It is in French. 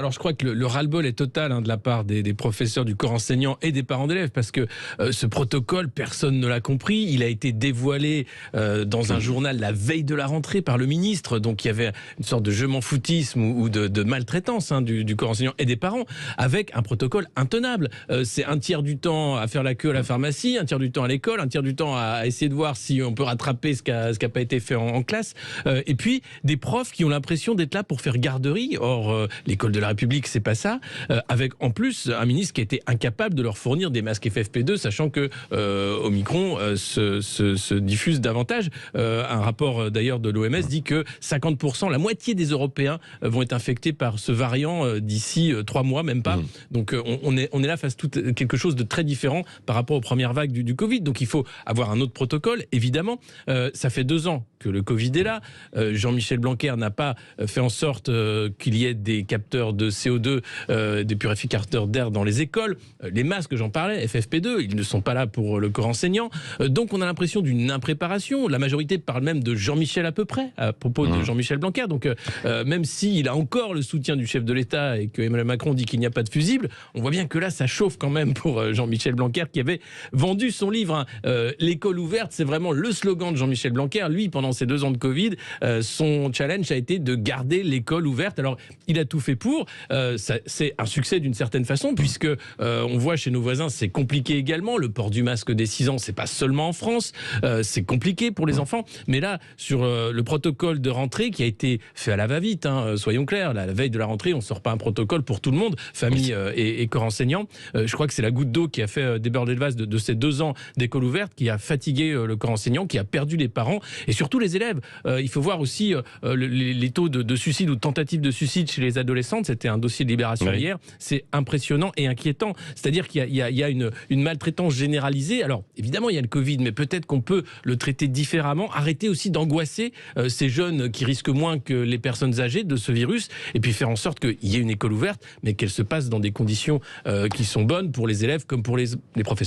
Alors je crois que le ras-le-bol est total de la part des professeurs, du corps enseignant et des parents d'élèves, parce que ce protocole, personne ne l'a compris. Il a été dévoilé dans un journal la veille de la rentrée par le ministre, donc il y avait une sorte de je m'en foutisme ou de maltraitance du corps enseignant et des parents, avec un protocole intenable. C'est un tiers du temps à faire la queue à la pharmacie, un tiers du temps à l'école, un tiers du temps à essayer de voir si on peut rattraper ce qui a pas été fait en classe, et puis des profs qui ont l'impression d'être là pour faire garderie. Or l'école de la République, c'est pas ça, avec en plus un ministre qui a été incapable de leur fournir des masques FFP2, sachant que Omicron se diffuse davantage. Un rapport d'ailleurs de l'OMS dit que 50%, la moitié des Européens vont être infectés par ce variant d'ici 3 mois, même pas. Donc on est là face à quelque chose de très différent par rapport aux premières vagues du Covid. Donc il faut avoir un autre protocole, évidemment. Ça fait 2 ans que le Covid est là. Jean-Michel Blanquer n'a pas fait en sorte qu'il y ait des capteurs de CO2, des purificateurs d'air dans les écoles. Les masques, j'en parlais, FFP2, ils ne sont pas là pour le corps enseignant. Donc on a l'impression d'une impréparation. La majorité parle même de Jean-Michel à peu près, à propos de Jean-Michel Blanquer. Donc même s'il a encore le soutien du chef de l'État et que Emmanuel Macron dit qu'il n'y a pas de fusible, on voit bien que là, ça chauffe quand même pour Jean-Michel Blanquer qui avait vendu son livre. L'école ouverte, c'est vraiment le slogan de Jean-Michel Blanquer. Lui, pendant ces 2 ans de Covid, son challenge a été de garder l'école ouverte. Alors, il a tout fait pour. C'est un succès d'une certaine façon, puisque on voit chez nos voisins, c'est compliqué également. Le port du masque dès 6 ans, c'est pas seulement en France. C'est compliqué pour les enfants. Mais là, sur le protocole de rentrée qui a été fait à la va-vite, soyons clairs, la veille de la rentrée, on ne sort pas un protocole pour tout le monde, famille et corps enseignant. Je crois que c'est la goutte d'eau qui a fait déborder le vase de ces 2 ans d'école ouverte, qui a fatigué le corps enseignant, qui a perdu les parents et surtout les élèves. Il faut voir aussi les taux de suicide ou de tentatives de suicide chez les adolescentes. C'était un dossier de Libération hier. C'est impressionnant et inquiétant. C'est-à-dire qu'il y a une maltraitance généralisée. Alors, évidemment, il y a le Covid, mais peut-être qu'on peut le traiter différemment. Arrêter aussi d'angoisser ces jeunes qui risquent moins que les personnes âgées de ce virus, et puis faire en sorte qu'il y ait une école ouverte, mais qu'elle se passe dans des conditions qui sont bonnes pour les élèves comme pour les professeurs.